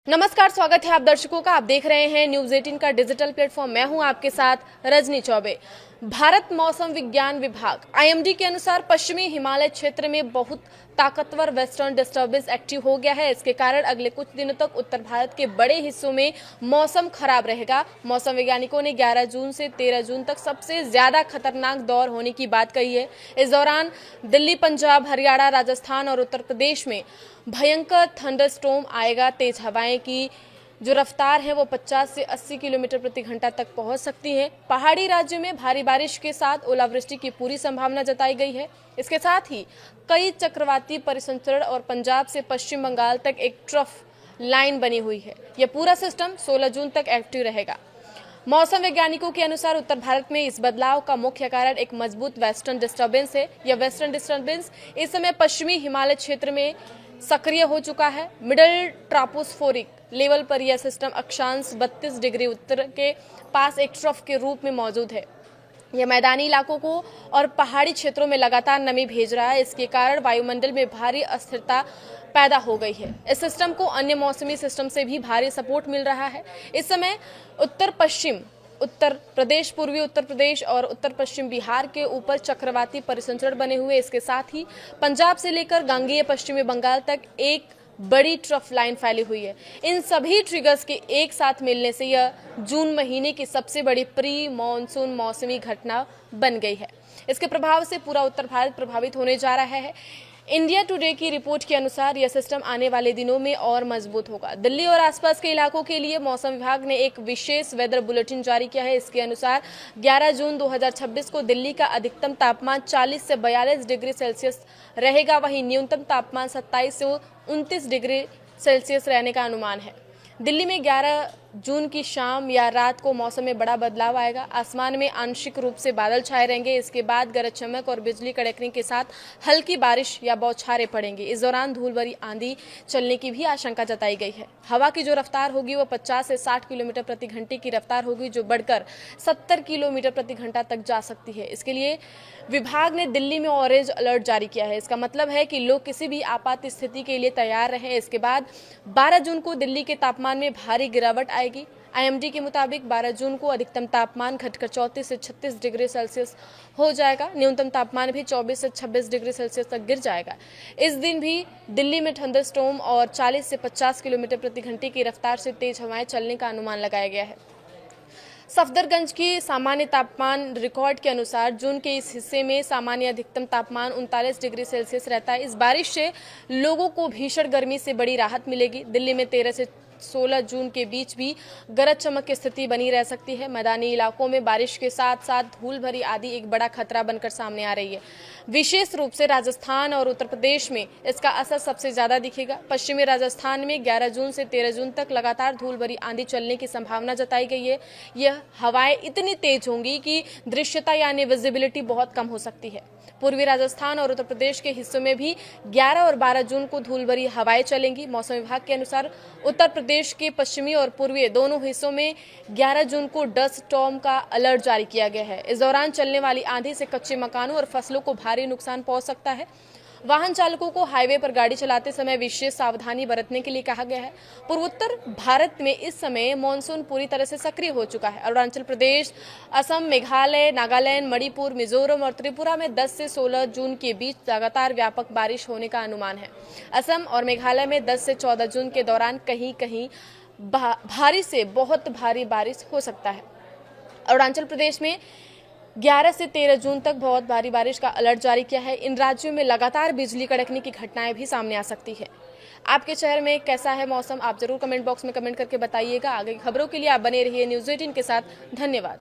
नमस्कार, स्वागत है आप दर्शकों का। आप देख रहे हैं न्यूज 18 का डिजिटल प्लेटफॉर्म। मैं हूं आपके साथ रजनी चौबे। भारत मौसम विज्ञान विभाग आईएमडी के अनुसार पश्चिमी हिमालय क्षेत्र में बहुत ताकतवर वेस्टर्न डिस्टर्बेंस एक्टिव हो गया है। इसके कारण अगले कुछ दिनों तक उत्तर भारत के बड़े हिस्सों में मौसम खराब रहेगा। मौसम वैज्ञानिकों ने 11 जून से 13 जून तक सबसे ज्यादा खतरनाक दौर होने की बात कही है। इस दौरान दिल्ली, पंजाब, हरियाणा, राजस्थान और उत्तर प्रदेश में भयंकर थंडरस्टॉर्म आएगा। तेज हवाएं की जो रफ्तार है वो 50 से 80 किलोमीटर प्रति घंटा तक पहुंच सकती है। पहाड़ी राज्यों में भारी बारिश के साथ ओलावृष्टि की पूरी संभावना जताई गई है। इसके साथ ही कई चक्रवाती परिसंचरण और पंजाब से पश्चिम बंगाल तक एक ट्रफ लाइन बनी हुई है। यह पूरा सिस्टम 16 जून तक एक्टिव रहेगा। मौसम वैज्ञानिकों के अनुसार उत्तर भारत में इस बदलाव का मुख्य कारण एक मजबूत वेस्टर्न डिस्टर्बेंस है। यह वेस्टर्न डिस्टर्बेंस इस समय पश्चिमी हिमालय क्षेत्र में सक्रिय हो चुका है। मिडल ट्रापोस्फेरिक लेवल पर यह सिस्टम अक्षांश 32 डिग्री उत्तर के पास एक ट्रफ के रूप में मौजूद है। यह मैदानी इलाकों को और पहाड़ी क्षेत्रों में लगातार नमी भेज रहा है। इसके कारण वायुमंडल में भारी अस्थिरता पैदा हो गई है। इस सिस्टम को अन्य मौसमी सिस्टम से भी भारी सपोर्ट मिल रहा है। इस समय उत्तर पश्चिम उत्तर प्रदेश, पूर्वी उत्तर प्रदेश और उत्तर पश्चिम बिहार के ऊपर चक्रवाती परिसंचरण बने हुए। इसके साथ ही पंजाब से लेकर गांगेय पश्चिमी बंगाल तक एक बड़ी ट्रफ लाइन फैली हुई है। इन सभी ट्रिगर्स के एक साथ मिलने से यह जून महीने की सबसे बड़ी प्री मॉनसून मौसमी घटना बन गई है। इसके प्रभाव से पूरा उत्तर भारत प्रभावित होने जा रहा है। इंडिया टुडे की रिपोर्ट के अनुसार यह सिस्टम आने वाले दिनों में और मजबूत होगा। दिल्ली और आसपास के इलाकों के लिए मौसम विभाग ने एक विशेष वेदर बुलेटिन जारी किया है। इसके अनुसार 11 जून 2026 को दिल्ली का अधिकतम तापमान 40 से 42 डिग्री सेल्सियस रहेगा। वहीं न्यूनतम तापमान 27 से 29 डिग्री सेल्सियस रहने का अनुमान है। दिल्ली में 11 जून की शाम या रात को मौसम में बड़ा बदलाव आएगा। आसमान में आंशिक रूप से बादल छाए रहेंगे। इसके बाद गरज चमक और बिजली कड़कने के साथ हल्की बारिश या बौछारें पड़ेंगी। इस दौरान धूल भरी आंधी चलने की भी आशंका जताई गई है। हवा की जो रफ्तार होगी वो 50 से 60 किलोमीटर प्रति घंटे की रफ्तार होगी, जो बढ़कर 70 किलोमीटर प्रति घंटा तक जा सकती है। इसके लिए विभाग ने दिल्ली में ऑरेंज अलर्ट जारी किया है। इसका मतलब है कि लोग किसी भी आपात स्थिति के लिए तैयार रहें। इसके बाद 12 जून को दिल्ली के तापमान में भारी गिरावट आएगी। आईएमडी के मुताबिक 12 जून को अधिकतम तापमान घटकर 34 से 36 डिग्री सेल्सियस हो जाएगा। न्यूनतम तापमान भी 24 से 26 डिग्री सेल्सियस तक गिर जाएगा। इस दिन भी दिल्ली में थंडरस्टॉर्म और 40 से 50 किलोमीटर प्रति घंटे की रफ्तार से तेज हवाएं चलने का अनुमान लगाया गया है। सफदरगंज की सामान्य तापमान रिकॉर्ड के अनुसार जून के इस हिस्से में सामान्य अधिकतम तापमान 39 डिग्री सेल्सियस रहता है। इस बारिश से लोगों को भीषण गर्मी से बड़ी राहत मिलेगी। दिल्ली में 13 से 16 जून के बीच भी गरज चमक की स्थिति बनी रह सकती है। मैदानी इलाकों में बारिश के साथ साथ धूल भरी आंधी एक बड़ा खतरा बनकर सामने आ रही है। विशेष रूप से राजस्थान और उत्तर प्रदेश में इसका असर सबसे ज्यादा दिखेगा। पश्चिमी राजस्थान में 11 जून से 13 जून तक लगातार धूल भरी आंधी चलने की संभावना जताई गई है। यह हवाएं इतनी तेज होंगी कि दृश्यता यानी विजिबिलिटी बहुत कम हो सकती है। पूर्वी राजस्थान और उत्तर प्रदेश के हिस्सों में भी 11 और 12 जून को धूल भरी हवाएं चलेंगी। मौसम विभाग के अनुसार उत्तर प्रदेश के पश्चिमी और पूर्वी दोनों हिस्सों में 11 जून को डस्ट स्टॉर्म का अलर्ट जारी किया गया है। इस दौरान चलने वाली आंधी से कच्चे मकानों और फसलों को भारी नुकसान पहुंच सकता है। वाहन चालकों को हाईवे पर गाड़ी चलाते समय विशेष सावधानी बरतने के लिए कहा गया है। पूर्वोत्तर भारत में इस समय मानसून पूरी तरह से सक्रिय हो चुका है। अरुणाचल प्रदेश, असम, मेघालय, नागालैंड, मणिपुर, मिजोरम और त्रिपुरा में 10 से 16 जून के बीच लगातार व्यापक बारिश होने का अनुमान है। असम और मेघालय में 10 से 14 जून के दौरान कहीं कहीं भारी से बहुत भारी बारिश हो सकता है। अरुणाचल प्रदेश में 11 से 13 जून तक बहुत भारी बारिश का अलर्ट जारी किया है। इन राज्यों में लगातार बिजली कड़कने की घटनाएं भी सामने आ सकती है। आपके शहर में कैसा है मौसम, आप जरूर कमेंट बॉक्स में कमेंट करके बताइएगा। आगे की खबरों के लिए आप बने रहिए न्यूज 18 के साथ। धन्यवाद।